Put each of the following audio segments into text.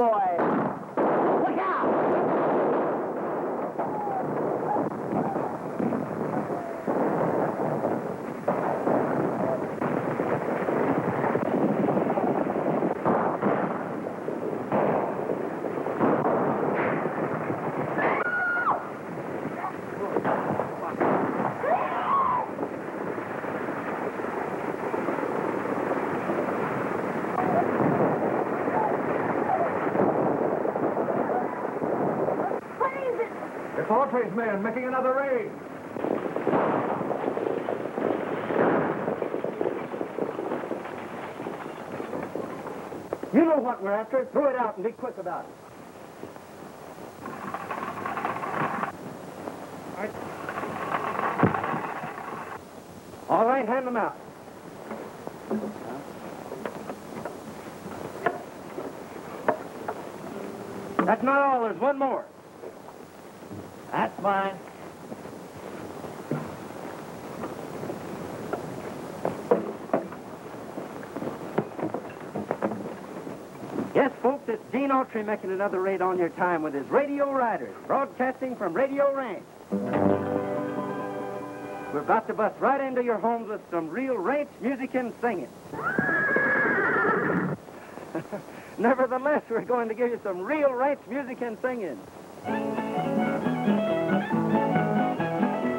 cowboy. Look out! It's Autry's men making another raid. You know what we're after. Throw it out and be quick about it. All right, hand them out. That's not all. There's one more. That's fine. Yes, folks, it's Gene Autry making another raid on your time with his Radio Riders, broadcasting from Radio Ranch. We're about to bust right into your homes with some real ranch music and singing. Nevertheless, we're going to give you some real ranch music and singing.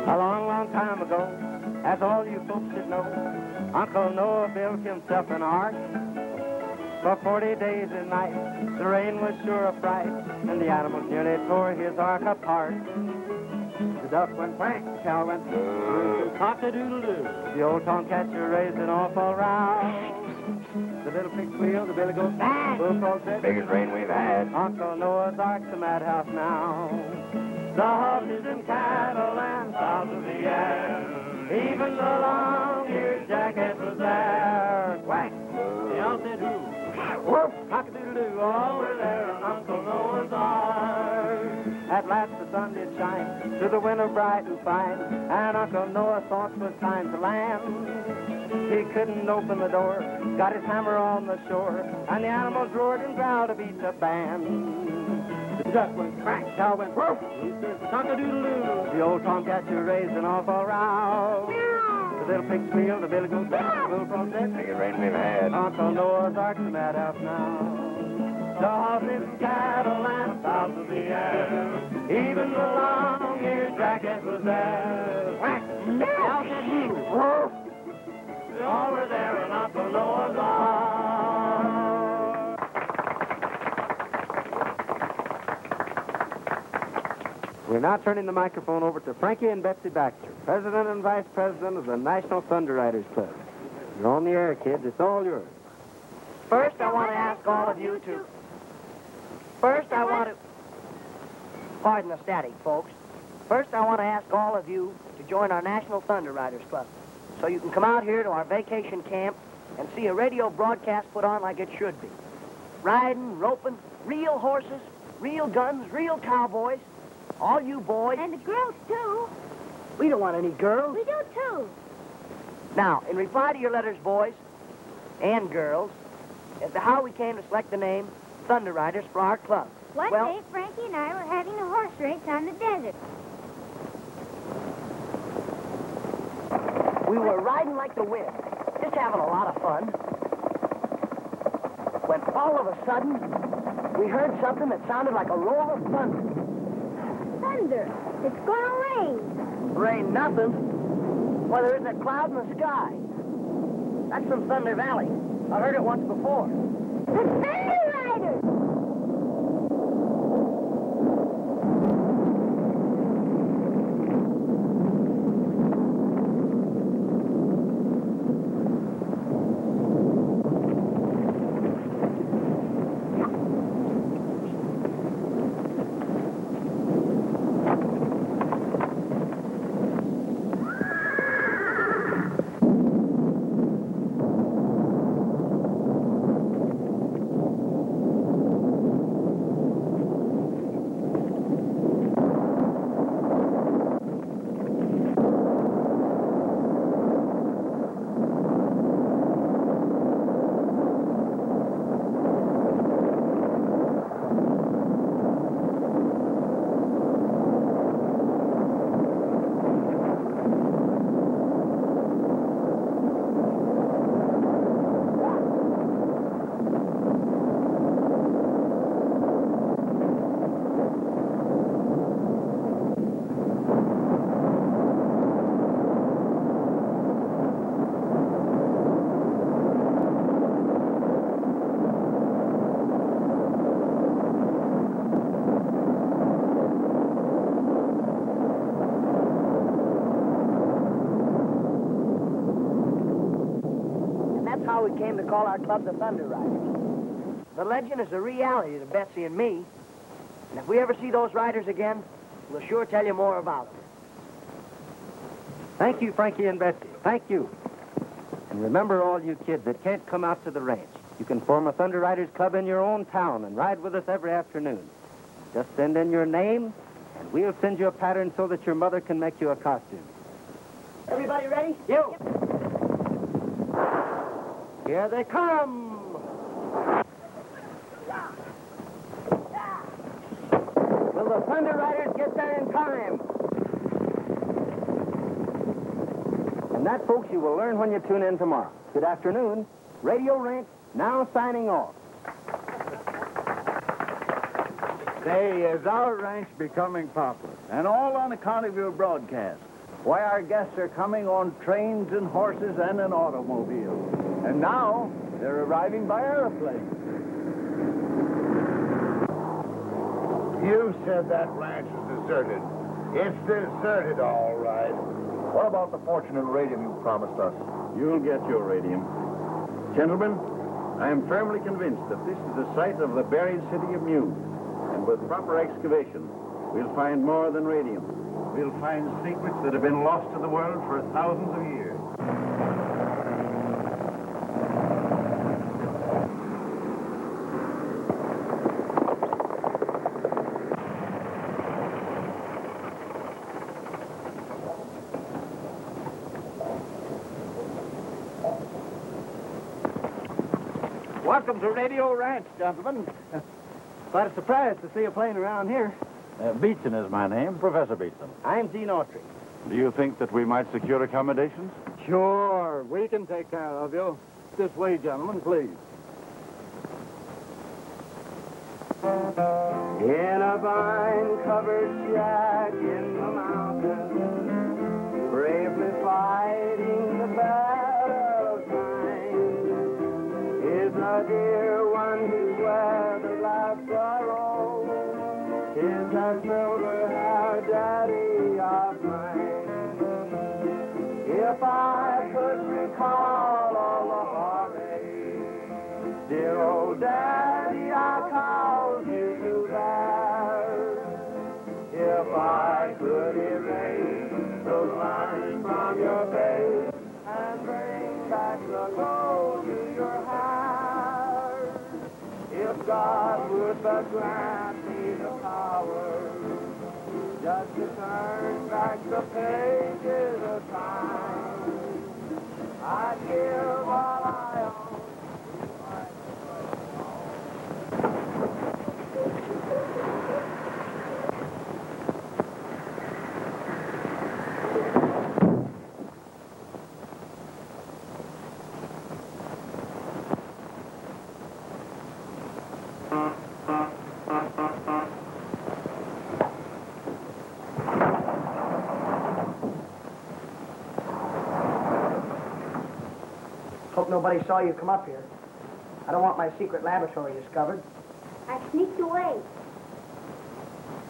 A long, long time ago, as all you folks should know, Uncle Noah built himself an ark. For 40 days and nights, the rain was sure a fright, and the animals nearly tore his ark apart. The duck went quack, the cow went cock-a-doodle-doo. The old tomcatcher raised an awful row. The little pig squealed, the billy goat bang. Bullfrog said, biggest rain we've had. Uncle Noah's ark's a madhouse now. The horses and cattle and fowls of the air, even the long-eared jackass was there. Quack! The owl said who? Whoop! Cock-a-doodle-doo, all were there on Uncle Noah's ark. At last the sun did shine through the window bright and fine, and Uncle Noah thought 'twas time to land. He couldn't open the door, got his hammer on the shore, and the animals roared and growled to beat the band. The duck went crack, cow went woof, cock-a-doodle-doo. The old tomcatcher raised an awful row. The little pig squealed, the billy goat bang, the bullfrog said, biggest rain we've had. Uncle Noah's ark's a madhouse now. The horses and cattle and fowls of the air, even the long-eared jackass was there. Whack! The owl said who? Woof! All were there in Uncle Noah's ark. We're now turning the microphone over to Frankie and Betsy Baxter, President and Vice President of the National Thunder Riders Club. You're on the air, kids. It's all yours. First, I want to ask all of you to... Pardon the static, folks. First, I want to ask all of you to join our National Thunder Riders Club, so you can come out here to our vacation camp and see a radio broadcast put on like it should be. Riding, roping, real horses, real guns, real cowboys. All you boys. And the girls, too. We don't want any girls. We do, too. Now, in reply to your letters, boys and girls, as to how we came to select the name Thunder Riders for our club. One day, Frankie and I were having a horse race on the desert. We were riding like the wind, just having a lot of fun. When all of a sudden, we heard something that sounded like a roll of thunder. Thunder. It's gonna rain. Rain nothing. Why, there isn't a cloud in the sky. That's from Thunder Valley. I heard it once before. The Thunder Riders! That's how we came to call our club the Thunder Riders. The legend is a reality to Betsy and me. And if we ever see those riders again, we'll sure tell you more about them. Thank you, Frankie and Betsy. Thank you. And remember, all you kids that can't come out to the ranch, you can form a Thunder Riders Club in your own town and ride with us every afternoon. Just send in your name, and we'll send you a pattern so that your mother can make you a costume. Everybody ready? You! Here they come! Will the Thunder Riders get there in time? And that, folks, you will learn when you tune in tomorrow. Good afternoon. Radio Ranch now signing off. Say, is our ranch becoming popular? And all on account of your broadcast. Why, our guests are coming on trains and horses and in automobiles. And now, they're arriving by airplane. You said that ranch is deserted. It's deserted, all right. What about the fortune and radium you promised us? You'll get your radium. Gentlemen, I am firmly convinced that this is the site of the buried city of Mew. And with proper excavation, we'll find more than radium. We'll find secrets that have been lost to the world for thousands of years. Welcome to Radio Ranch, gentlemen. Quite a surprise to see a plane around here. Beeson is my name, Professor Beeson. I'm Gene Autry. Do you think that we might secure accommodations? Sure, we can take care of you. This way, gentlemen, please. In a vine-covered shack in the mountains, bravely fighting the battle of time, is a dear one whose weathered life's sorrow. Is that silver-haired daddy of mine. If I could recall all the heartache, dear old daddy, I called you to bear. If I could erase those lines from your face and bring back the glow to your hair, if God would but grant me the power just to turn back the pages of time, I'd give all I own. Hope nobody saw you come up here. I don't want my secret laboratory discovered. I sneaked away.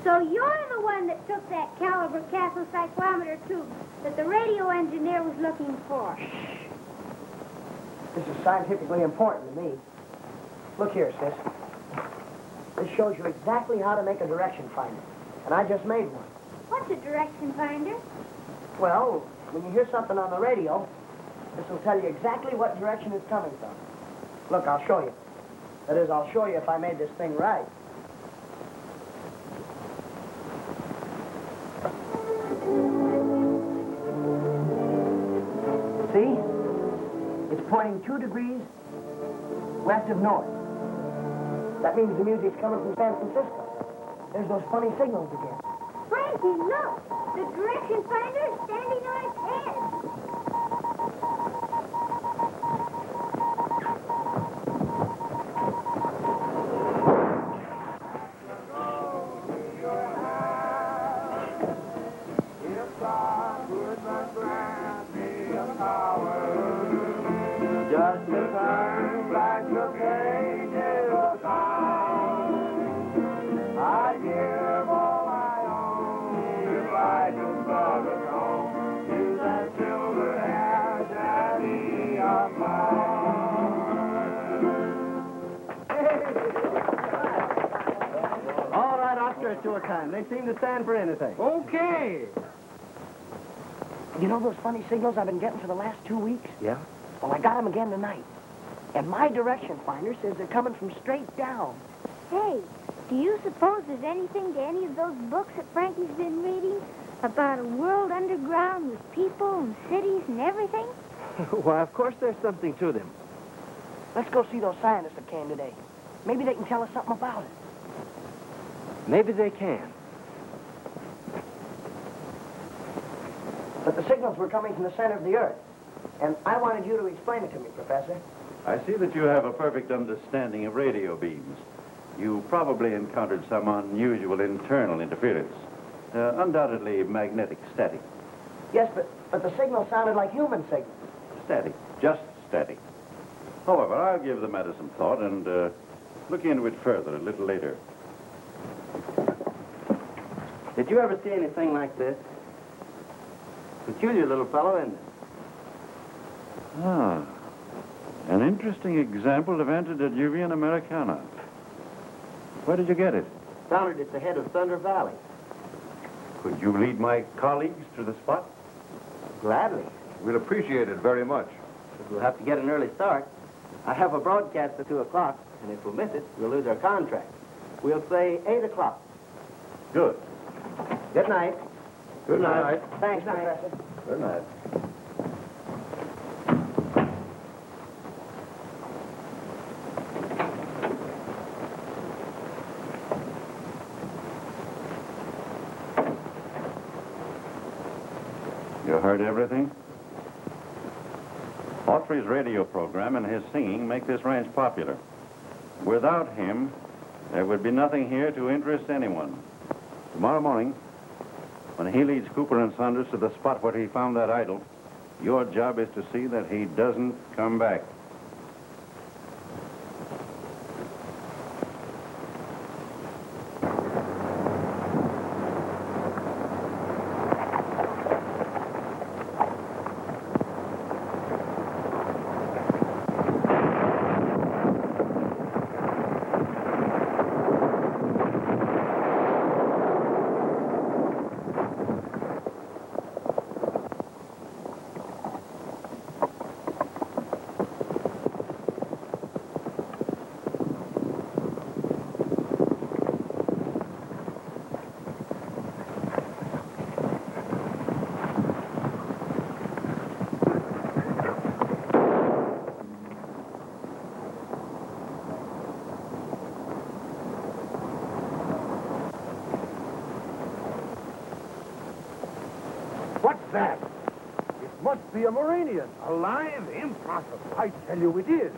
So you're the one that took that caliber castle cyclometer tube that the radio engineer was looking for. This is scientifically important to me. Look here, sis. This shows you exactly how to make a direction finder. And I just made one. What's a direction finder? Well, when you hear something on the radio, this will tell you exactly what direction it's coming from. Look, I'll show you. That is, I'll show you if I made this thing right. See? It's pointing 2 degrees west of north. That means the music's coming from San Francisco. There's those funny signals again. Frankie, look! The direction finder is standing on its head. Just to turn back the pages of time, I'd give all I own if I could bug it home to that silver-haired daddy of mine. your kind. They seem to stand for anything. Okay. You know those funny signals I've been getting for the last 2 weeks? Yeah? Well, I got them again tonight. And my direction finder says they're coming from straight down. Hey, do you suppose there's anything to any of those books that Frankie's been reading about a world underground with people and cities and everything? Why, of course there's something to them. Let's go see those scientists that came today. Maybe they can tell us something about it. Maybe they can. But the signals were coming from the center of the Earth. And I wanted you to explain it to me, Professor. I see that you have a perfect understanding of radio beams. You probably encountered some unusual internal interference. Undoubtedly magnetic static. Yes, but the signal sounded like human signals. Static. Just static. However, I'll give the matter some thought and look into it further a little later. Did you ever see anything like this? Peculiar little fellow, isn't it? Ah, an interesting example of antediluvian Americana. Where did you get it? Found it at the head of Thunder Valley. Could you lead my colleagues to the spot? Gladly. We'll appreciate it very much. But we'll have to get an early start. I have a broadcast at 2 o'clock, and if we miss it, we'll lose our contract. We'll say 8 o'clock. Good. Good night. Good night. Thanks, Professor. Good night. You heard everything? Autry's radio program and his singing make this ranch popular. Without him, there would be nothing here to interest anyone. Tomorrow morning, when he leads Cooper and Saunders to the spot where he found that idol, your job is to see that he doesn't come back. What's that? It must be a Moranian. Alive? Impossible. I tell you it is.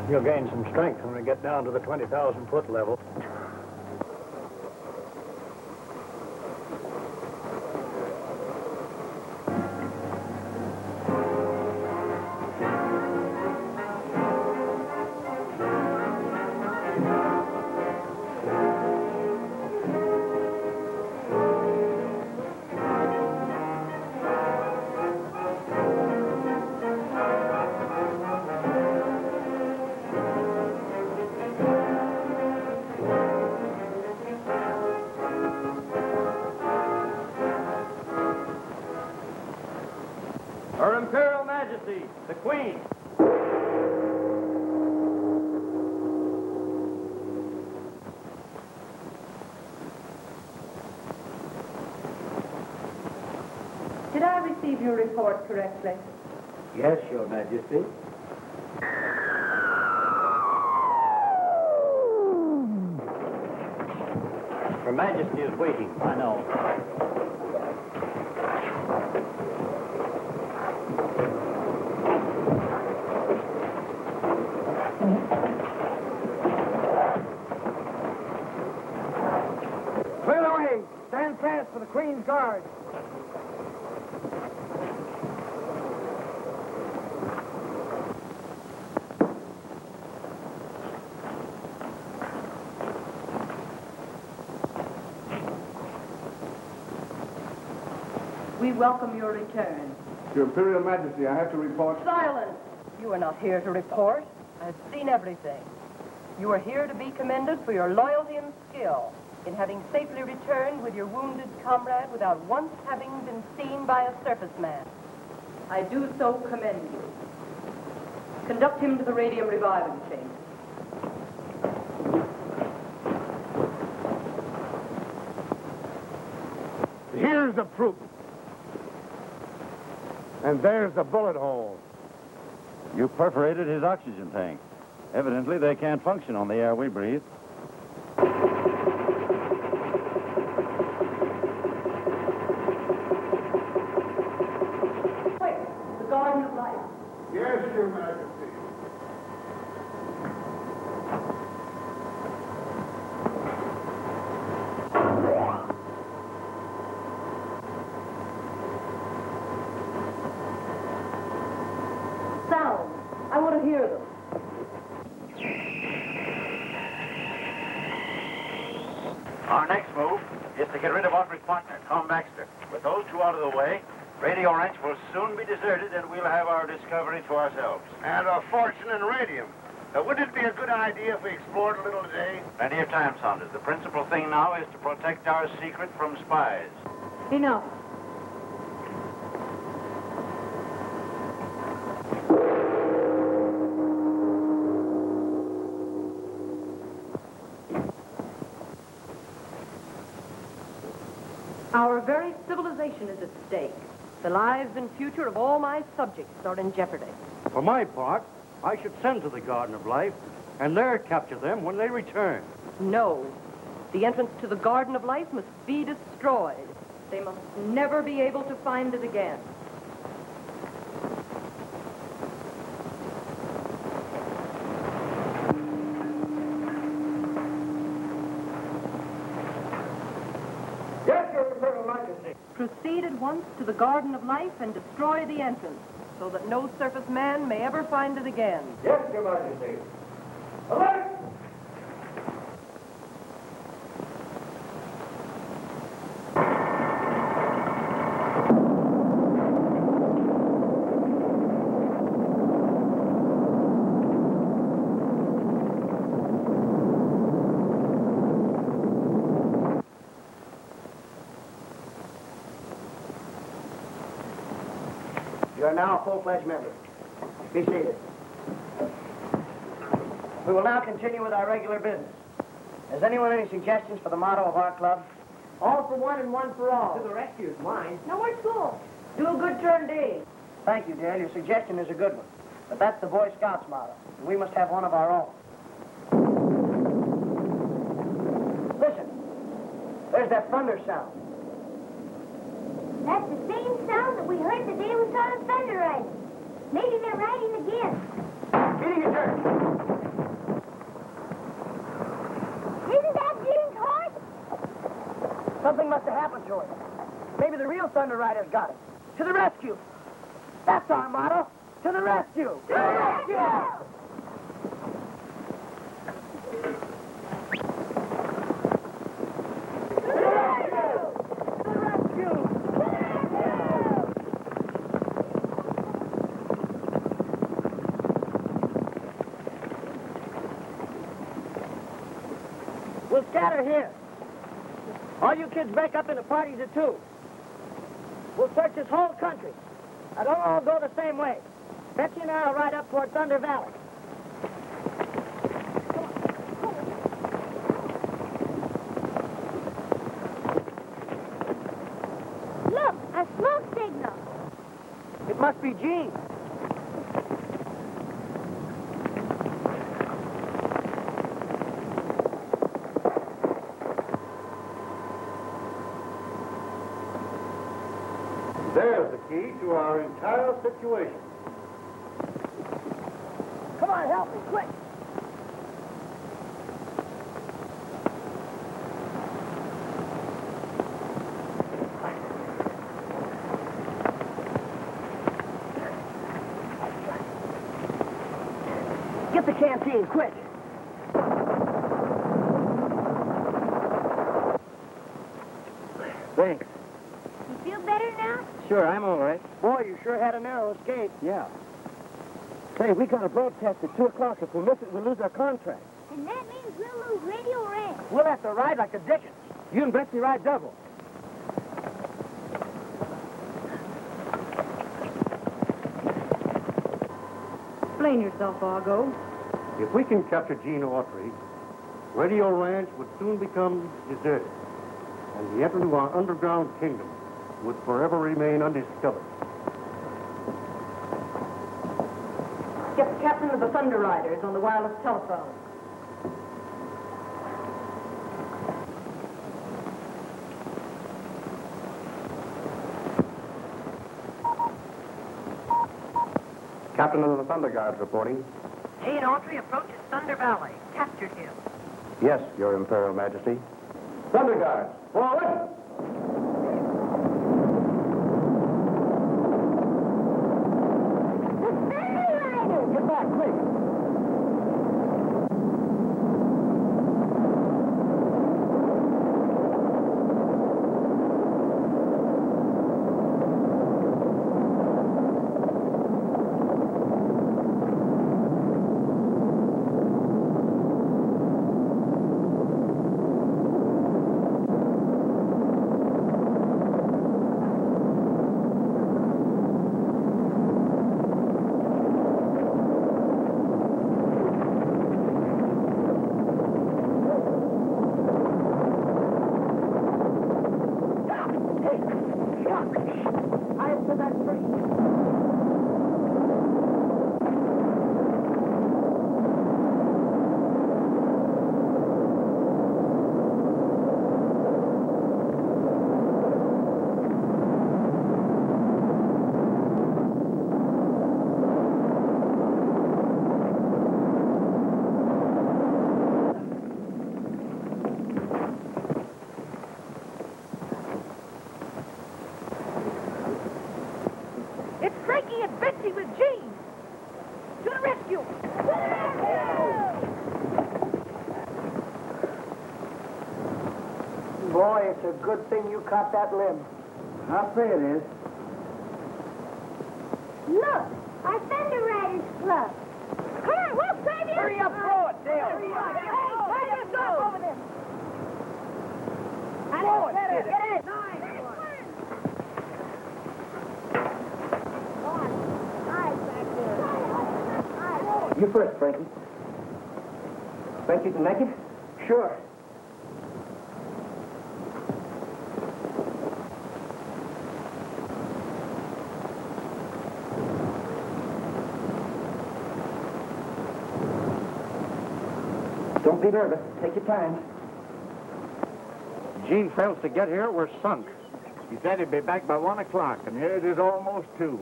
You'll gain some strength when we get down to the 20,000-foot level. Majesty, the Queen. Did I receive your report correctly? Yes, Your Majesty. Her Majesty is waiting. I know. Clear the way. Stand fast for the Queen's Guard. We welcome your return. Your Imperial Majesty, I have to report. Silence! You are not here to report. I've seen everything. You are here to be commended for your loyalty and skill in having safely returned with your wounded comrade without once having been seen by a surface man. I do so commend you. Conduct him to the radium reviving chamber. Here's the proof. And there's the bullet hole. You perforated his oxygen tank. Evidently, they can't function on the air we breathe. Quick, the Garden of Life. Yes, Your Majesty. Sounds. I want to hear them. Our next move is to get rid of Autry's partner, Tom Baxter. With those two out of the way, Radio Ranch will soon be deserted and we'll have our discovery to ourselves. And a fortune in radium. Wouldn't it be a good idea if we explored a little today? Plenty of time, Saunders. The principal thing now is to protect our secret from spies. Enough. Our very civilization is at stake. The lives and future of all my subjects are in jeopardy. For my part, I should send to the Garden of Life and there capture them when they return. No. The entrance to the Garden of Life must be destroyed. They must never be able to find it again. Yes, Your Imperial Majesty. Proceed at once to the Garden of Life and destroy the entrance, so that no surface man may ever find it again. Yes, Your Majesty. Alert! You are now a full-fledged member. Be seated. We will now continue with our regular business. Has anyone any suggestions for the motto of our club? All for one and one for all. To the rescue is mine. No more school. Do a good turn day. Thank you, Dale. Your suggestion is a good one. But that's the Boy Scouts motto. And we must have one of our own. Listen. There's that thunder sound. That's the same sound that we heard the day we saw the thunder riding. Maybe they're riding again. Beating a dirt. Isn't that Gene's horse? Something must have happened to it. Maybe the real Thunder Rider's got it. To the rescue. That's our motto. To the rescue. To the rescue! We'll scatter here. All you kids break up into parties of two. We'll search this whole country. I don't all go the same way. Betsy and I will ride up toward Thunder Valley. Look, a smoke signal. It must be Gene. There's the key to our entire situation. Come on, help me, quick. Get the canteen, quick. Thanks. You feel better now? Sure, I'm all right. Boy, you sure had a narrow escape. Yeah. Say, we got a broadcast at 2 o'clock. If we miss it, we'll lose our contract. And that means we'll lose Radio Ranch. We'll have to ride like the Dickens. You and Betsy ride double. Explain yourself, Argo. If we can capture Gene Autry, Radio Ranch would soon become deserted, and the entrance to our underground kingdom would forever remain undiscovered. Get the captain of the Thunder Riders on the wireless telephone. Captain of the Thunder Guards reporting. Gene Autry approaches Thunder Valley. Captured him. Yes, Your Imperial Majesty. Thunder Guards, forward! Get back, quick. It's Frankie and Betsy with Gene. To the rescue! Boy, it's a good thing you caught that limb. I'll say it is. Look, our Thunder Riders Club. Come on, we'll save you. Hurry up, throw it, Dale. Hurry up. Hey, let us go. Over there. Throw it, Get kid. it. Nice. You first, Frankie. Think you can make it? Sure. Don't be nervous. Take your time. Gene fails to get here, we're sunk. He said he'd be back by 1 o'clock, and here it is almost 2.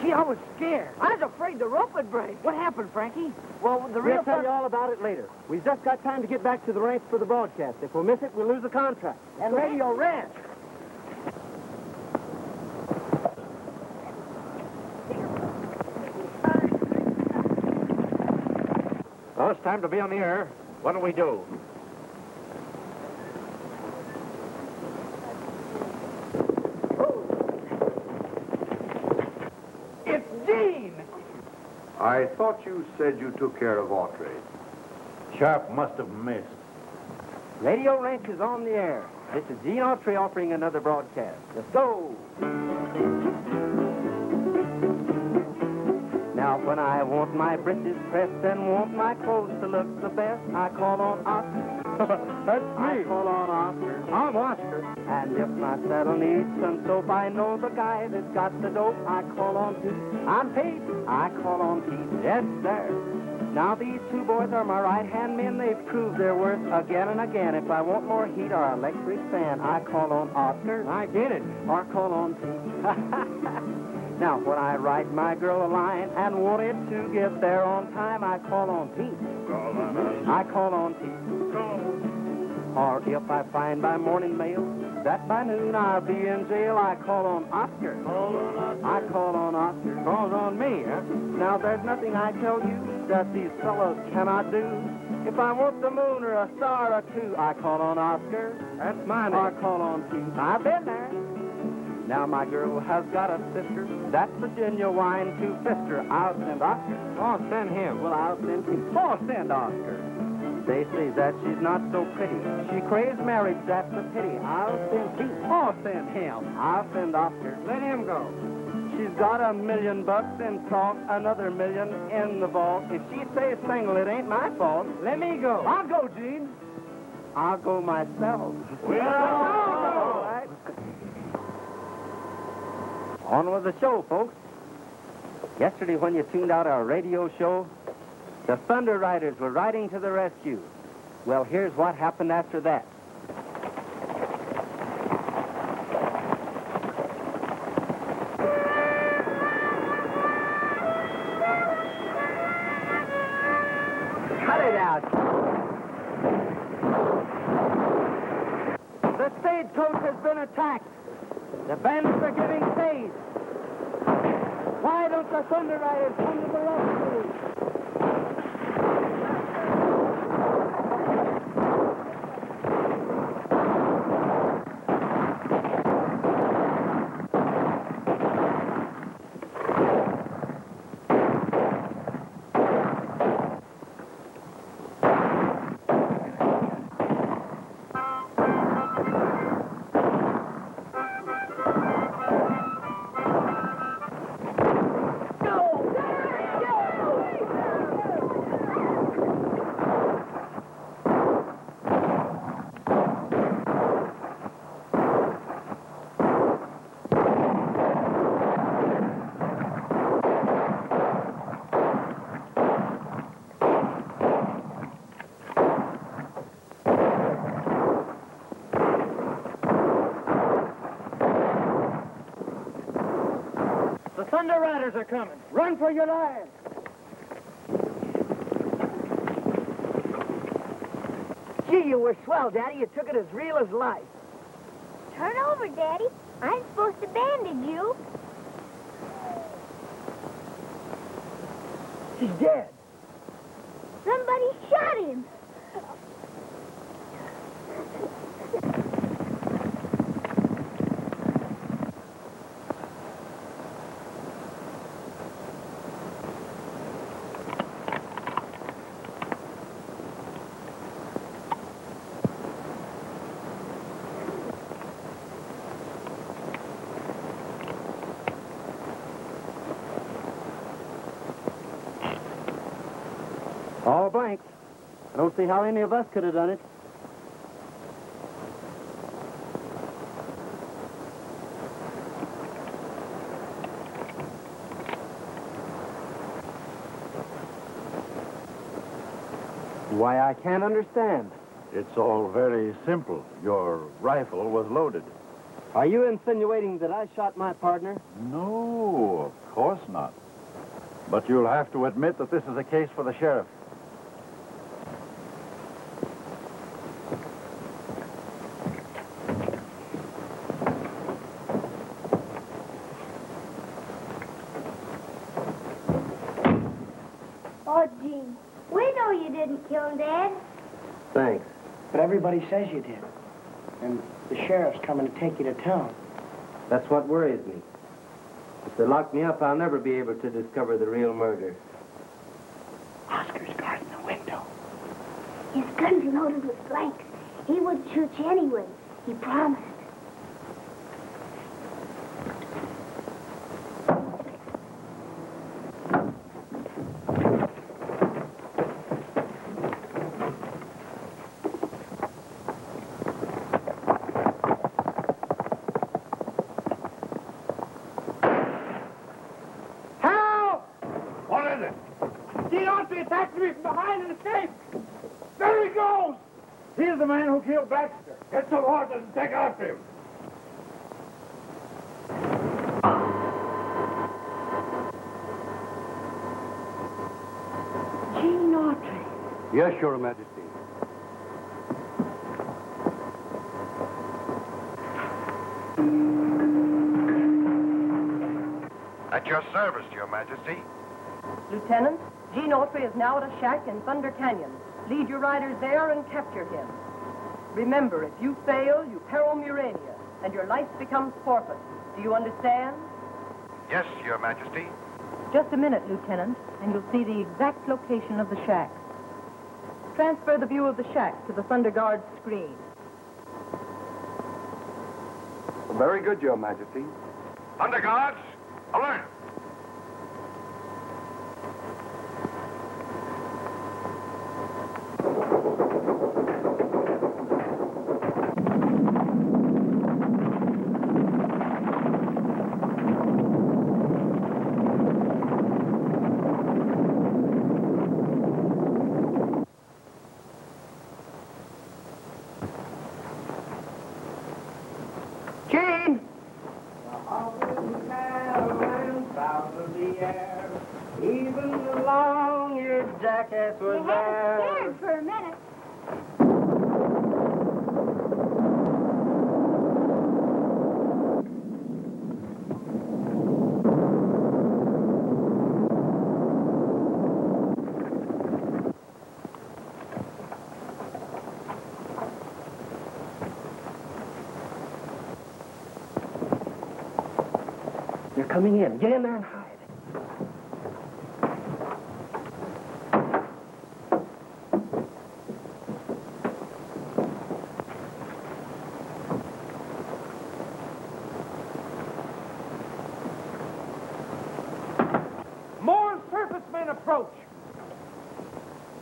Gee, I was scared. I was afraid the rope would break. What happened, Frankie? Well, the real... We'll tell you all about it later. We've just got time to get back to the ranch for the broadcast. If we miss it, we'll lose the contract. And Radio Ranch. Well, it's time to be on the air. What do we do? It's Gene! I thought you said you took care of Autry. Sharp must have missed. Radio Ranch is on the air. This is Gene Autry offering another broadcast. Let's go! When I want my breeches pressed and want my clothes to look the best, I call on Oscar. That's I me. call on Oscar. I'm Oscar. And if my saddle needs some soap, I know the guy that's got the dope. I call on Pete. I'm Pete. I call on Pete. Yes, sir. Now these two boys are my right-hand men. They've proved their worth again and again. If I want more heat or electric fan, I call on Oscar. I get it. Or call on Pete. Now, when I write my girl a line and want it to get there on time, I call on Pete. Call on us. I call on Pete. Call. Or if I find by morning mail that by noon I'll be in jail, I call on Oscar. Call on us. I call on Oscar. Calls on me, huh? Now, there's nothing I tell you that these fellows cannot do. If I want the moon or a star or two, I call on Oscar. That's my Or name. call on Pete. I've been there. Now my girl has got a sister. That's Virginia wine to Fister. I'll send Oscar. Oh, send him. Well, I'll send Pete. Oh, send Oscar. They say that she's not so pretty. She craves marriage, that's a pity. I'll send Pete. Oh, send him. I'll send Oscar. Let him go. She's got $1 million in talk, another million in the vault. If she stays single, it ain't my fault. Let me go. I'll go, Gene. I'll go myself. We'll All right. On with the show, folks. Yesterday, when you tuned out our radio show, the Thunder Riders were riding to the rescue. Well, here's what happened after that. Cut it out. The stagecoach has been attacked. The bandits are giving chase. Why don't the Thunder Riders come to the rescue? The Thunder Riders are coming. Run for your lives! Gee, you were swell, Daddy. You took it as real as life. Turn over, Daddy. I'm supposed to bandage you. She's dead. Somebody shot him. All blanks. I don't see how any of us could have done it. Why, I can't understand. It's all very simple. Your rifle was loaded. Are you insinuating that I shot my partner? No, of course not. But you'll have to admit that this is a case for the sheriff. Oh, Gene, we know you didn't kill him, Dad. Thanks. But everybody says you did. And the sheriff's coming to take you to town. That's what worries me. If they lock me up, I'll never be able to discover the real murder. Oscar's guarding the window. His gun's loaded with blanks. He wouldn't shoot you anyway. He promised. is it? Gene Autry attacked me from behind and escaped. There he goes. He's the man who killed Baxter. Get some horses and take after him. Gene Autry. Yes, Your Majesty. At your service, Your Majesty. Lieutenant, Gene Autry is now at a shack in Thunder Canyon. Lead your riders there and capture him. Remember, if you fail, you peril Murania, and your life becomes forfeit. Do you understand? Yes, Your Majesty. Just a minute, Lieutenant, and you'll see the exact location of the shack. Transfer the view of the shack to the Thunder Guard screen. Very good, Your Majesty. Thunder Guards, alert! Gene! Even along your jackass You was had us there. scared for a minute. They're coming in. Get in there and hide. More surface men approach.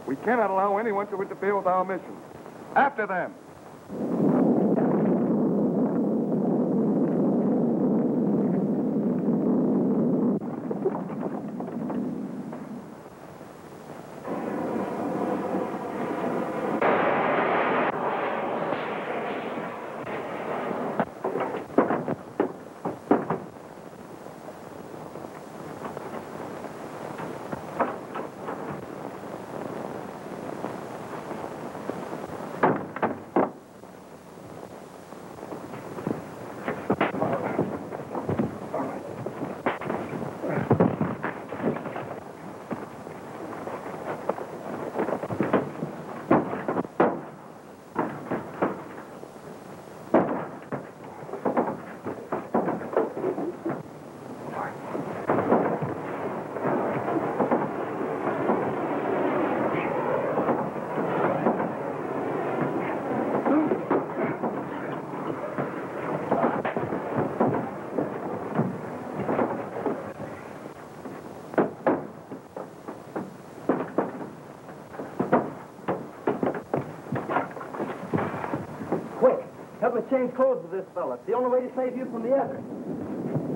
We cannot allow anyone to interfere with our mission. After them. Help me change clothes with this fella. It's the only way to save you from the others.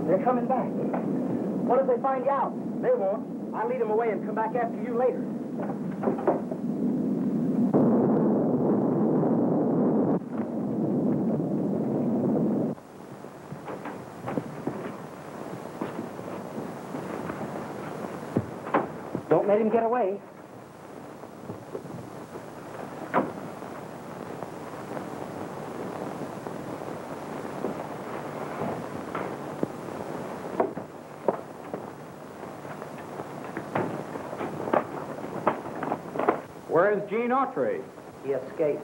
They're coming back. What if they find you out? They won't. I'll lead them away and come back after you later. Don't let him get away. Where's Gene Autry? He escaped.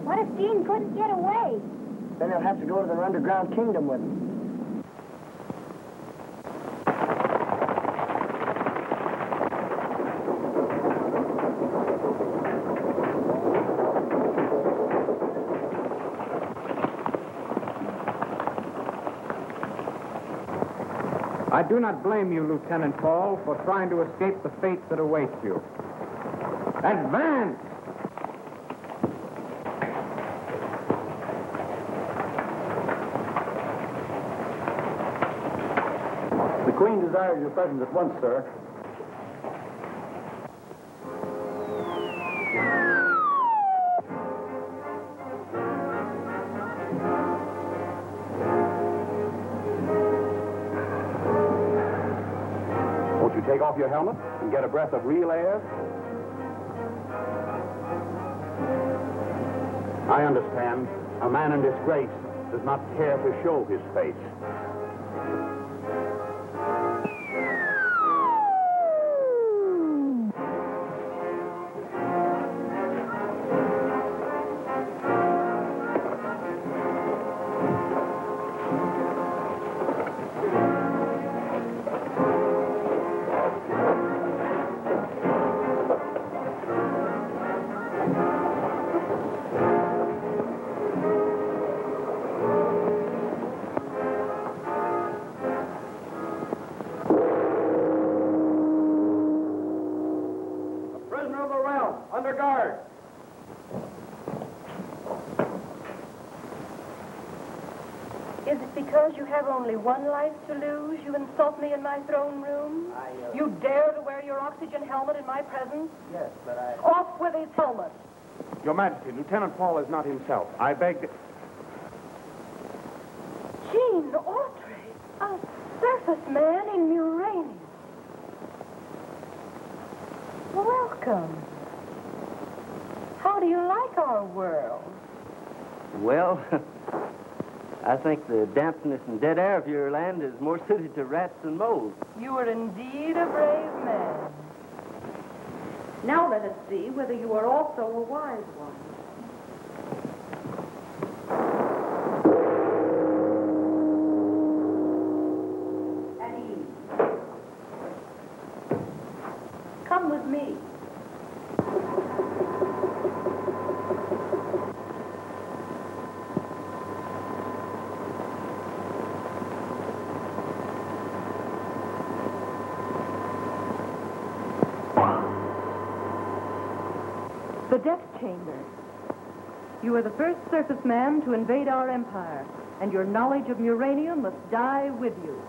What if Gene couldn't get away? Then he'll have to go to their underground kingdom with him. I do not blame you, Lieutenant Paul, for trying to escape the fate that awaits you. Advance! The Queen desires your presence at once, sir. Won't you take off your helmet and get a breath of real air? I understand. A man in disgrace does not care to show his face. Under guard. Is it because you have only one life to lose you insult me in my throne room? You dare to wear your oxygen helmet in my presence? Yes, but I... Off with his helmet. Your Majesty, Lieutenant Paul is not himself. I beg... Gene Autry, a surface man in Uranium. Welcome. How do you like our world? Well, I think the dampness and dead air of your land is more suited to rats than moles. You are indeed a brave man. Now let us see whether you are also a wise one. At ease. Come with me. The death chamber. You are the first surface man to invade our empire, and your knowledge of uranium must die with you.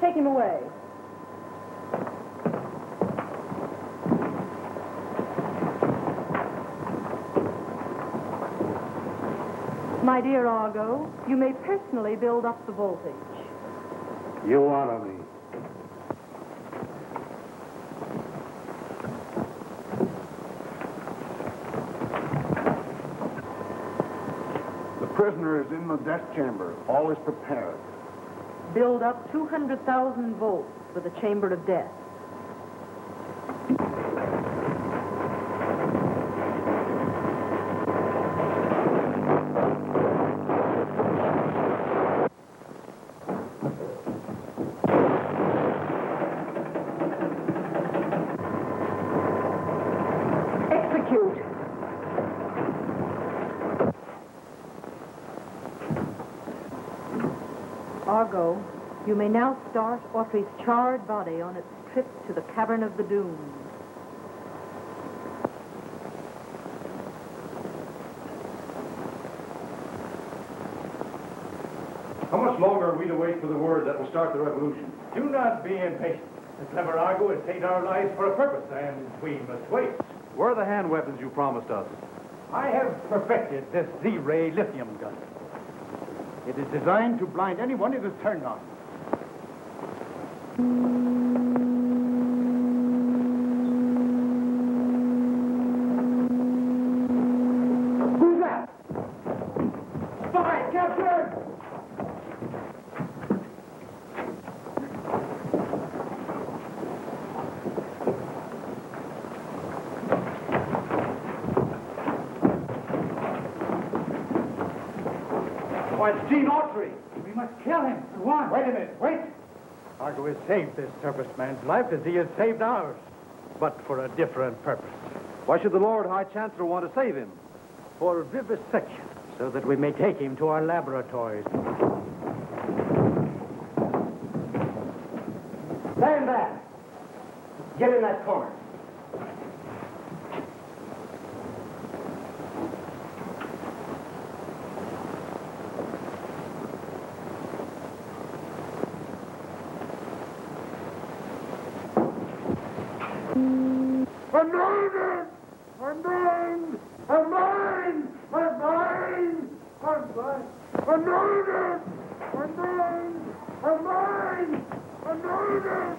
Take him away. My dear Argo, you may personally build up the voltage. You honor me. The prisoner is in the death chamber. All is prepared. Build up 200,000 volts for the chamber of death. Execute. Argo, you may now start Autry's charred body on its trip to the Cavern of the Dunes. How much longer are we to wait for the word that will start the revolution? Do not be impatient. The clever Argo has saved our lives for a purpose, and we must wait. Where are the hand weapons you promised us? I have perfected this Z-ray lithium gun. It is designed to blind anyone it is turned on. Who's that? Spy captured! Why, it's Gene Autry. We must kill him. Go on. Wait a minute. Wait. Argo has saved this surface man's life as he has saved ours, but for a different purpose. Why should the Lord High Chancellor want to save him? For vivisection, so that we may take him to our laboratories. Stand back. Get in that corner. I'm mine! I'm mine! I'm mine! I'm mine! I'm mine! I'm mine! I'm mine! I'm mine! I'm mine! I'm mine!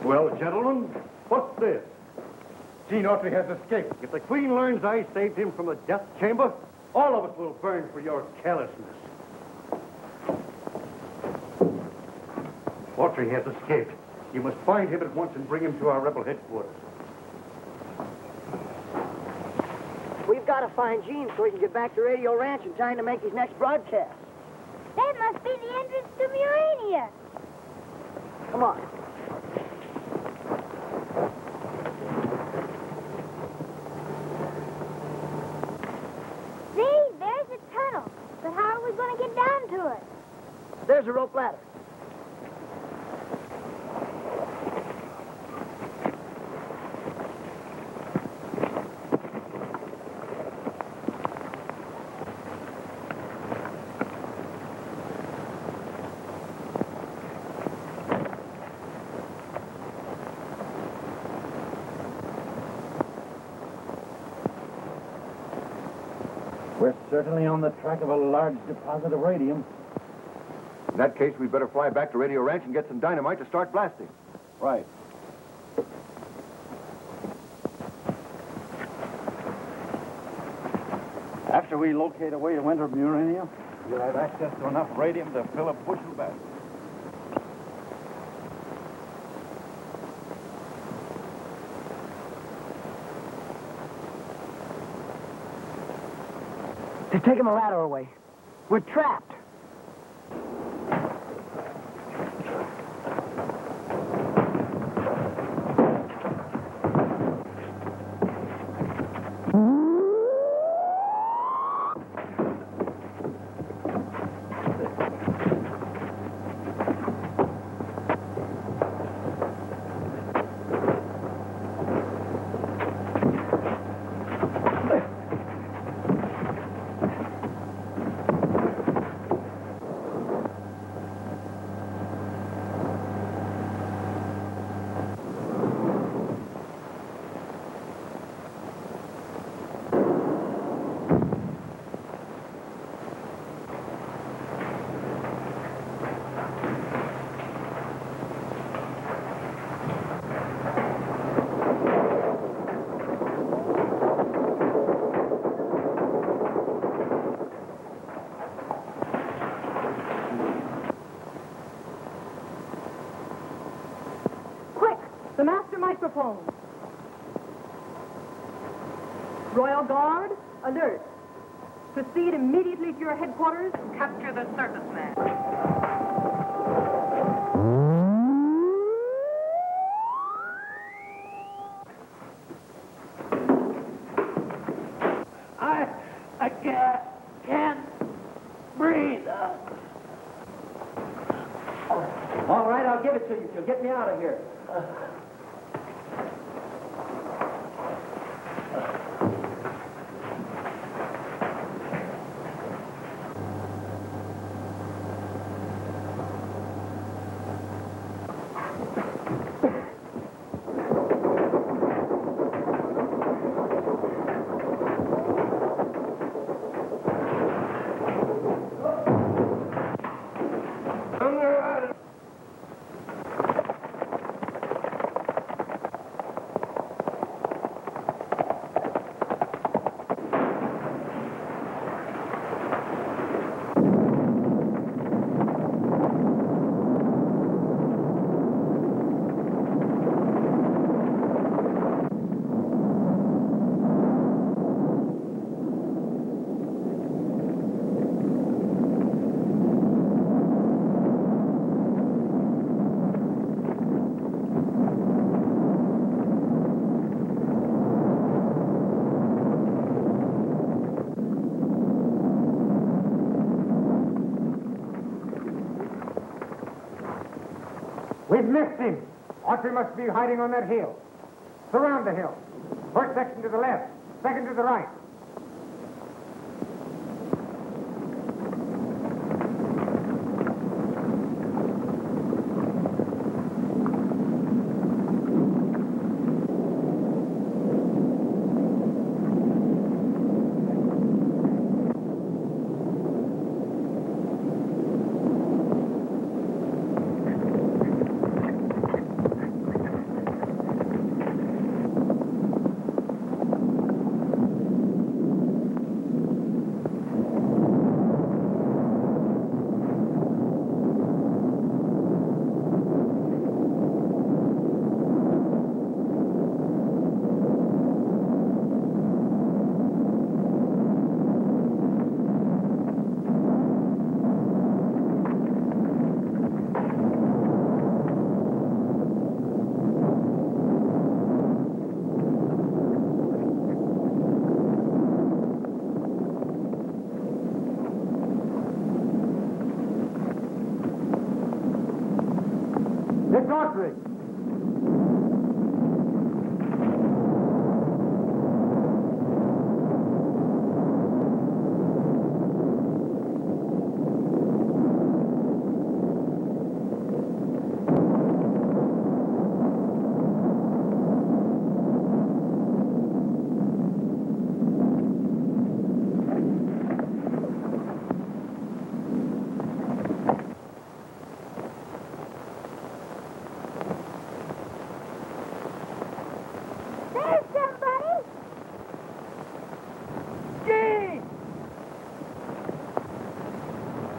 Well, gentlemen, what's this? Gene Autry has escaped. If the Queen learns I saved him from the death chamber, all of us will burn for your carelessness. Autry has escaped. You must find him at once and bring him to our rebel headquarters. We've got to find Gene so he can get back to Radio Ranch in time to make his next broadcast. That must be the entrance to Murania. Come on. See, there's the tunnel. But how are we going to get down to it? There's a rope ladder. We're certainly on the track of a large deposit of radium. In that case, we'd better fly back to Radio Ranch and get some dynamite to start blasting. Right. After we locate a way to enter uranium, we'll have access to enough radium to fill a bushel bag. They're taking the ladder away. We're trapped. The master microphone. Royal Guard, alert. Proceed immediately to your headquarters. Capture the circus man. I can't breathe. All right, I'll give it to you. You'll get me out of here. We've missed him. Autry must be hiding on that hill. Surround the hill. First section to the left, second to the right. It's Autry.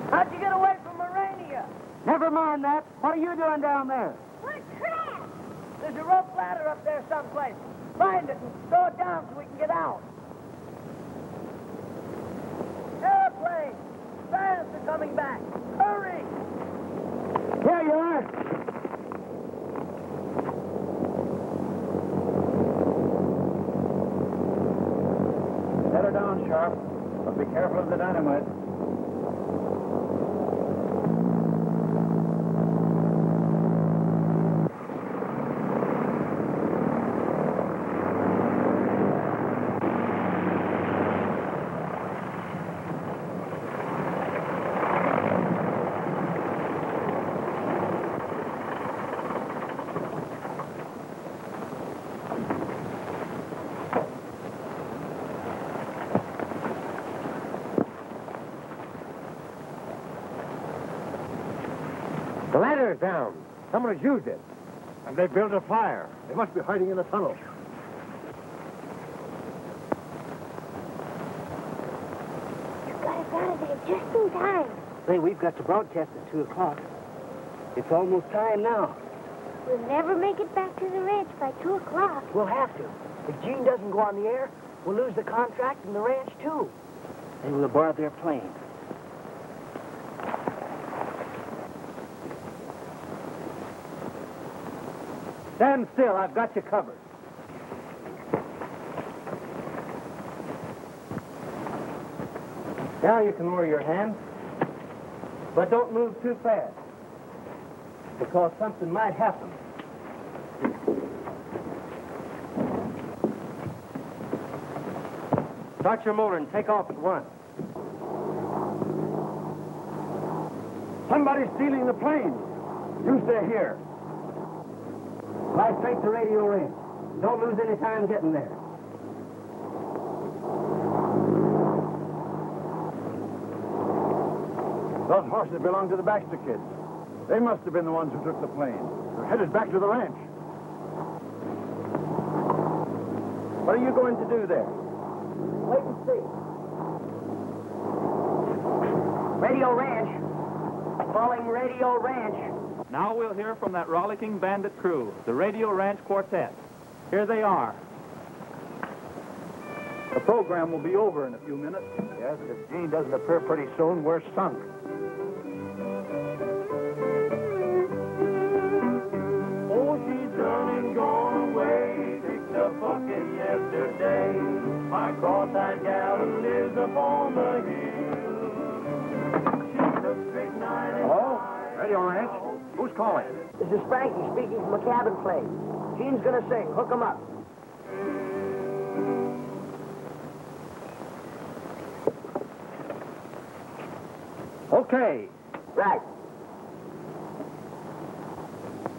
How'd you get away from Morania? Never mind that. What are you doing down there? We're trapped. There's a rope ladder up there someplace. Find it and throw it down so we can get out. Airplane! Scientists are coming back. Hurry! Here you are. Set her down, Sharp. But be careful of the dynamite. The ladder is down. Someone has used it. And they built a fire. They must be hiding in the tunnel. You got us out of there just in time. Say, we've got to broadcast at 2 o'clock. It's almost time now. We'll never make it back to the ranch by 2 o'clock. We'll have to. If Gene doesn't go on the air, we'll lose the contract and the ranch, too. They will aboard their plane. Stand still. I've got you covered. Now you can lower your hands. But don't move too fast. Because something might happen. Start your motor and take off at once. Somebody's stealing the plane. You stay here. Fly straight to Radio Ranch. Don't lose any time getting there. Those horses belong to the Baxter kids. They must have been the ones who took the plane. They're headed back to the ranch. What are you going to do there? Wait and see. Radio Ranch. Calling Radio Ranch. Now we'll hear from that rollicking bandit crew, the Radio Ranch Quartet. Here they are. The program will be over in a few minutes. Yes, if Gene doesn't appear pretty soon, we're sunk. Oh, she's done and gone away. Picked up bucket yesterday. My cross-eyed gal who lives up on the hill. She's a strychnine and Hello? Radio Ranch? Who's calling? This is Frankie speaking from a cabin plane. Gene's gonna sing. Hook 'em up. Okay. Right.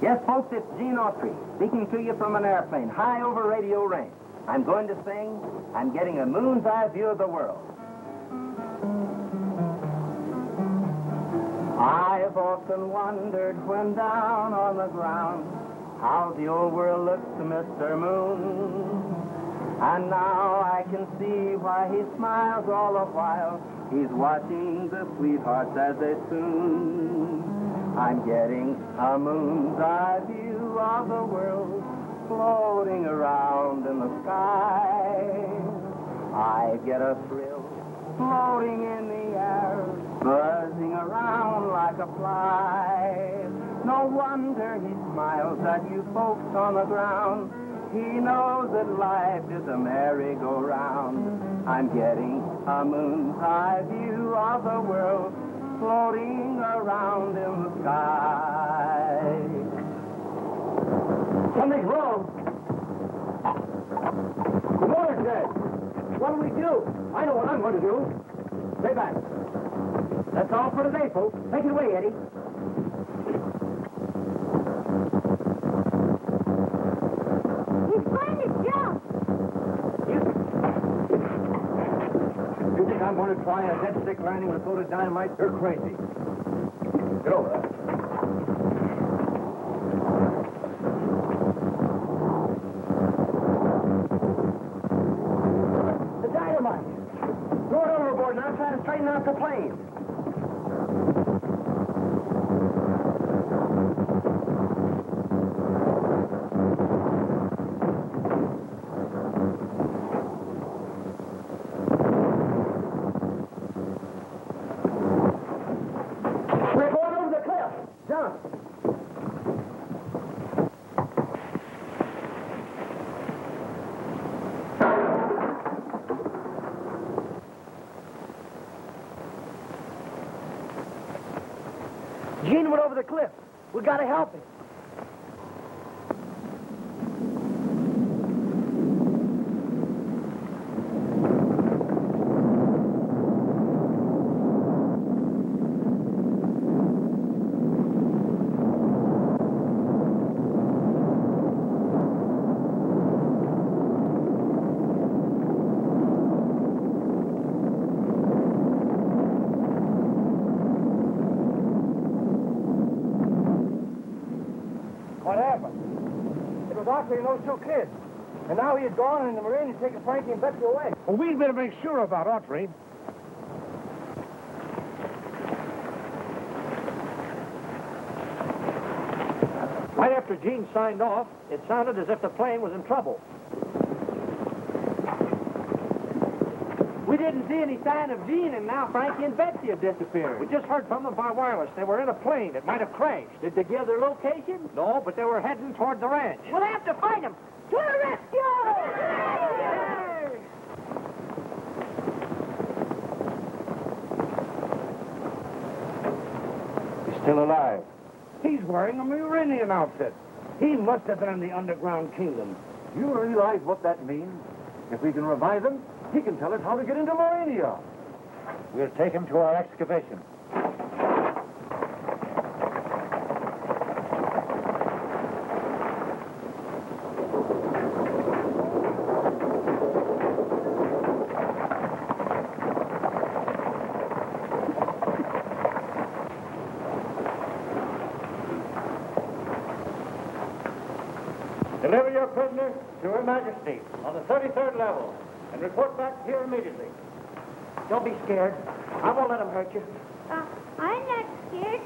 Yes, folks, it's Gene Autry, speaking to you from an airplane, high over radio range. I'm going to sing, I'm getting a moon's eye view of the world. I've often wondered when down on the ground how the old world looks to Mr. Moon. And now I can see why he smiles all the while. He's watching the sweethearts as they swoon. I'm getting a moon's eye view of the world floating around in the sky. I get a thrill floating in the air, buzzing around like a fly. No wonder he smiles at you folks on the ground. He knows that life is a merry-go-round. I'm getting a moon's eye view of the world floating around in the sky. Something's wrong. The motor's dead. What do we do? I know what I'm going to do. Stay back. That's all for today, folks. Take it away, Eddie. He's going to jump. You think I'm going to try a dead stick landing with a load of dynamite? You're crazy. Get over there. The dynamite. Throw it overboard now. Try to straighten out the plane. We're going over the cliff. Jump. Gene went over the cliff. We gotta help him. What happened? It was Autry and those two kids. And now he's gone and the Marine is taking Frankie and Betsy away. Well, we'd better make sure about Autry. Right after Gene signed off, it sounded as if the plane was in trouble. We didn't see any sign of Gene, and now Frankie and Betsy have disappeared. We just heard from them by wireless. They were in a plane. It might have crashed. Did they give their location? No, but they were heading toward the ranch. We'll have to find them. To the rescue! He's still alive. He's wearing a Murinian outfit. He must have been in the underground kingdom. You realize what that means? If we can revive him, he can tell us how to get into Morania. We'll take him to our excavation. Deliver your prisoner to Her Majesty on the 33rd level and report back here immediately. Don't be scared. I won't let them hurt you. I'm not scared.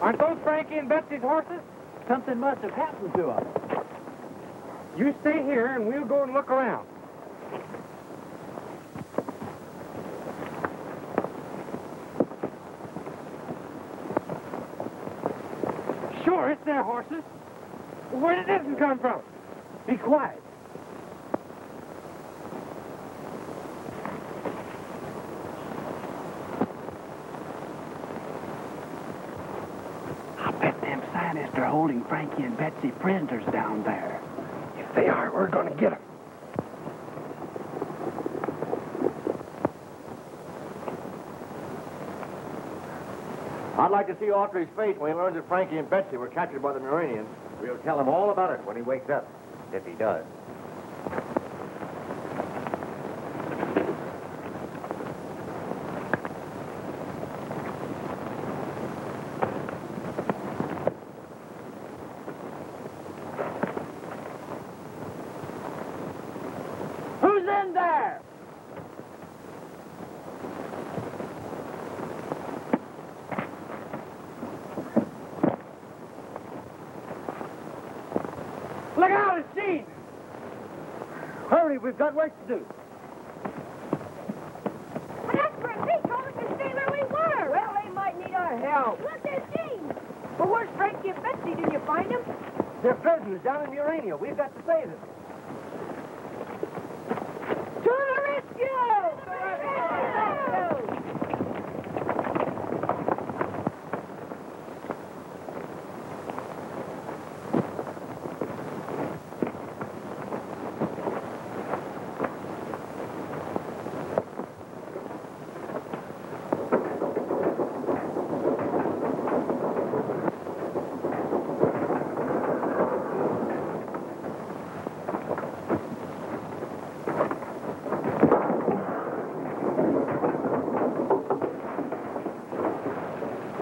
Aren't those Frankie and Betsy's horses? Something must have happened to them. You stay here and we'll go and look around. Sure, it's their horses. Where did this come from? Be quiet. they're holding Frankie and Betsy prisoners down there. If they are, we're going to get them. I'd like to see Autry's face when he learns that Frankie and Betsy were captured by the Muranians. We'll tell him all about it when he wakes up, if he does. Who's in there? Look out, it's Gene! Hurry, we've got work to do. Jasper and Pete told us to stay where we were. Well, they might need our help. Look, there's Gene. But where's Frankie and Betsy? Didn't you find them? They're prisoners down in Urania. We've got to save them. To the rescue!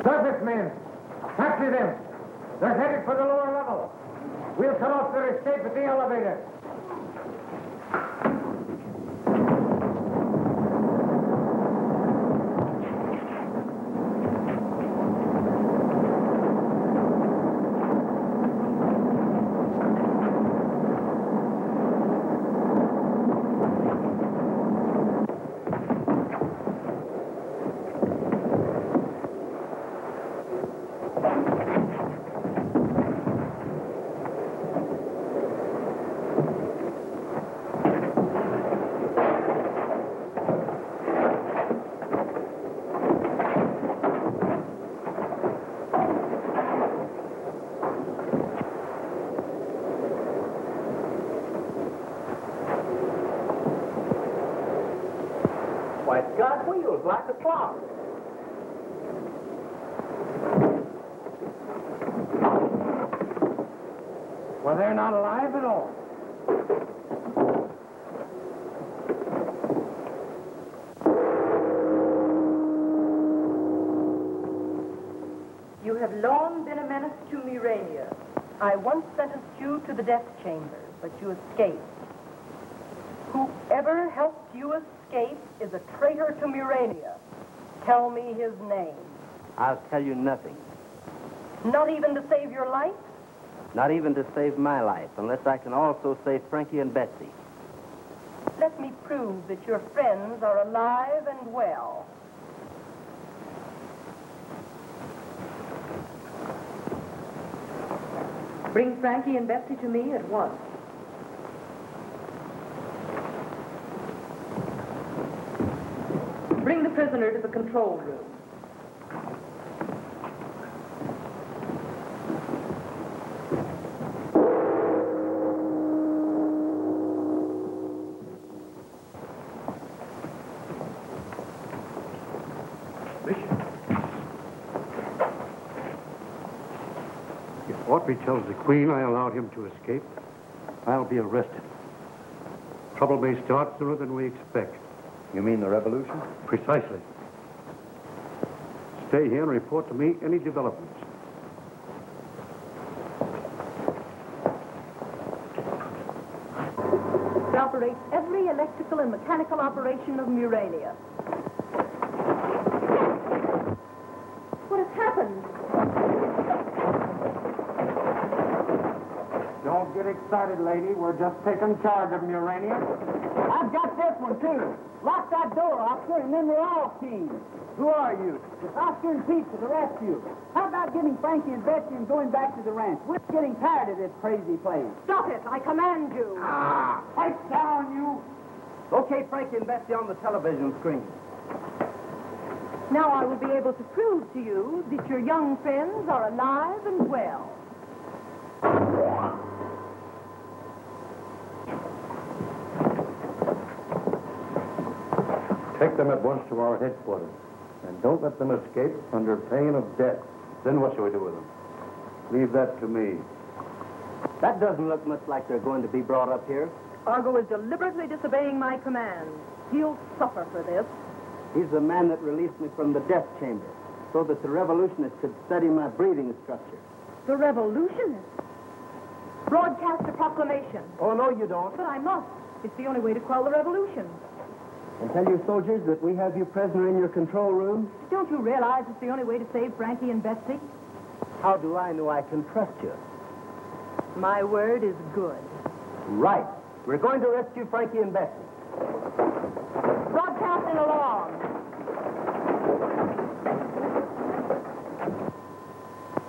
Surface men, capture them. They're headed for the lower level. We'll cut off their escape at the elevator. Why, it's got wheels like a clock. Well, they're not alive at all. You have long been a menace to Murania. I once sentenced you to the death chamber, but you escaped. Whoever helped you escape is a traitor to Murania. Tell me his name. I'll tell you nothing. Not even to save your life? Not even to save my life, unless I can also save Frankie and Betsy. Let me prove that your friends are alive and well. Bring Frankie and Betsy to me at once. Bring the prisoner to the control room. If Autry tells the Queen I allowed him to escape, I'll be arrested. Trouble may start sooner than we expect. You mean the revolution? Precisely. Stay here and report to me any developments. It operates every electrical and mechanical operation of Murania. What has happened? Don't get excited, lady. We're just taking charge of Murania. I've got this one, too. Lock that door, officer, and then we're all teams. Who are you? It's Oscar and Pete to the rescue. How about getting Frankie and Betsy and going back to the ranch? We're getting tired of this crazy place. Stop it! I command you. Pipe down, you. Okay, Frankie and Betsy on the television screen. Now I will be able to prove to you that your young friends are alive and well. them at once to our headquarters. And don't let them escape under pain of death. Then what shall we do with them? Leave that to me. That doesn't look much like they're going to be brought up here. Argo is deliberately disobeying my commands. He'll suffer for this. He's the man that released me from the death chamber so that the revolutionists could study my breathing structure. The revolutionists? Broadcast a proclamation. Oh, no, you don't. But I must. It's the only way to quell the revolution. And tell your soldiers that we have you prisoner in your control room. Don't you realize it's the only way to save Frankie and Betsy? How do I know I can trust you? My word is good. Right. We're going to rescue Frankie and Betsy. Broadcasting along.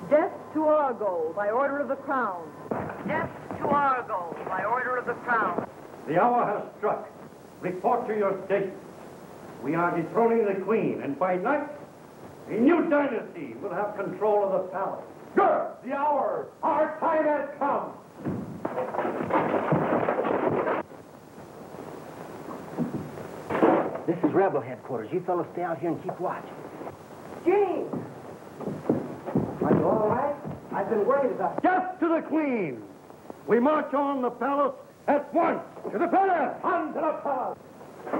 Death to Argo by order of the Crown. Death to Argo by order of the Crown. The hour has struck. Report to your stations. We are dethroning the Queen, and by night, a new dynasty will have control of the palace. Good! The hour, our time has come! This is Rebel headquarters. You fellas stay out here and keep watch. Gene! Are you all right? I've been worried about you. Death to the Queen! We march on the palace at once! To the palace! On to the palace!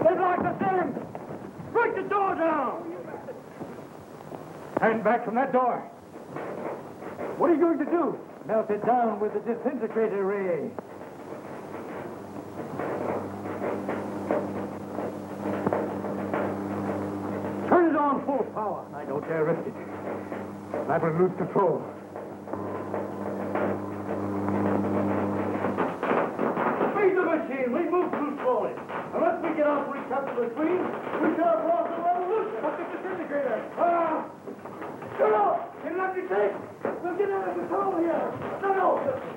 They'd like to see him! Break the door down! Hand back from that door. What are you going to do? Melt it down with the disintegrator ray. Turn it on full power. I don't dare risk it. That will lose control. Speed the machine. We move too slowly. Unless we get out and recapture the Queen, we shall have lost the revolution. Look at the disintegrator. Shut up! Get it up your tape! We'll get out of control here! No! Disintegrator!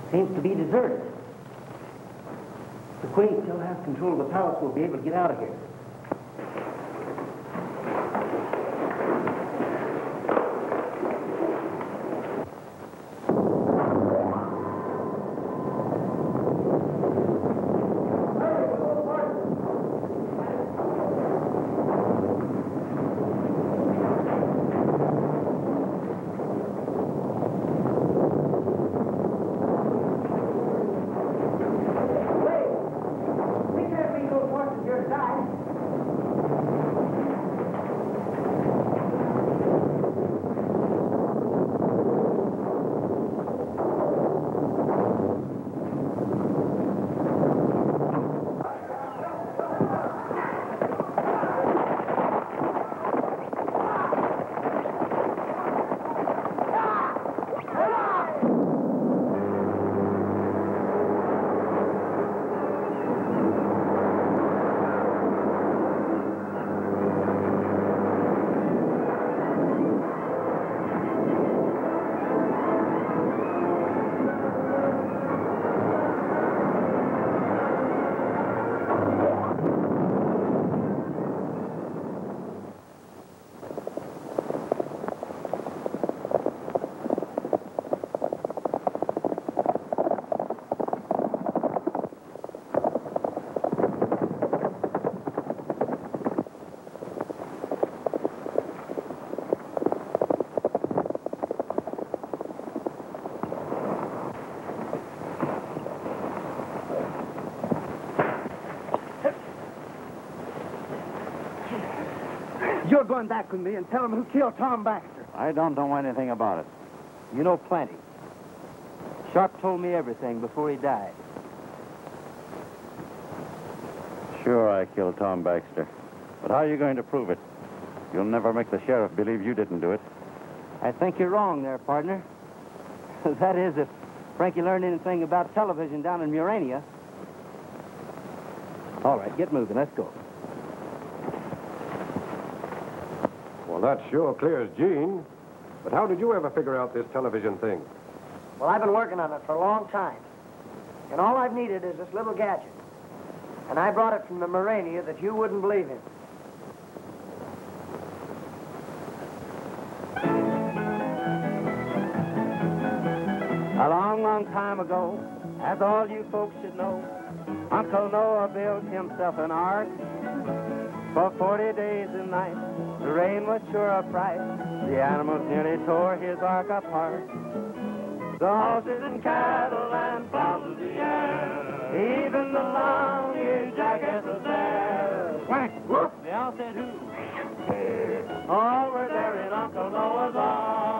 Seems to be deserted. The Queen still has control of the palace. We'll be able to get out of here. You're going back with me and tell them who killed Tom Baxter. I don't know anything about it. You know plenty. Sharp told me everything before he died. Sure, I killed Tom Baxter. But how are you going to prove it? You'll never make the sheriff believe you didn't do it. I think you're wrong there, partner. That is, if Frankie learned anything about television down in Murania. All right, get moving. Let's go. Well, that sure clears Gene. But how did you ever figure out this television thing? Well, I've been working on it for a long time. And all I've needed is this little gadget. And I brought it from the Murania that you wouldn't believe in. A long, long time ago, as all you folks should know, Uncle Noah built himself an ark. For 40 days and nights, the rain was sure a fright. The animals nearly tore his ark apart. The horses and cattle and fowls of the air, even the long-eared jackass was there. Quack, whoop, they all said who. All were there in Uncle Noah's ark.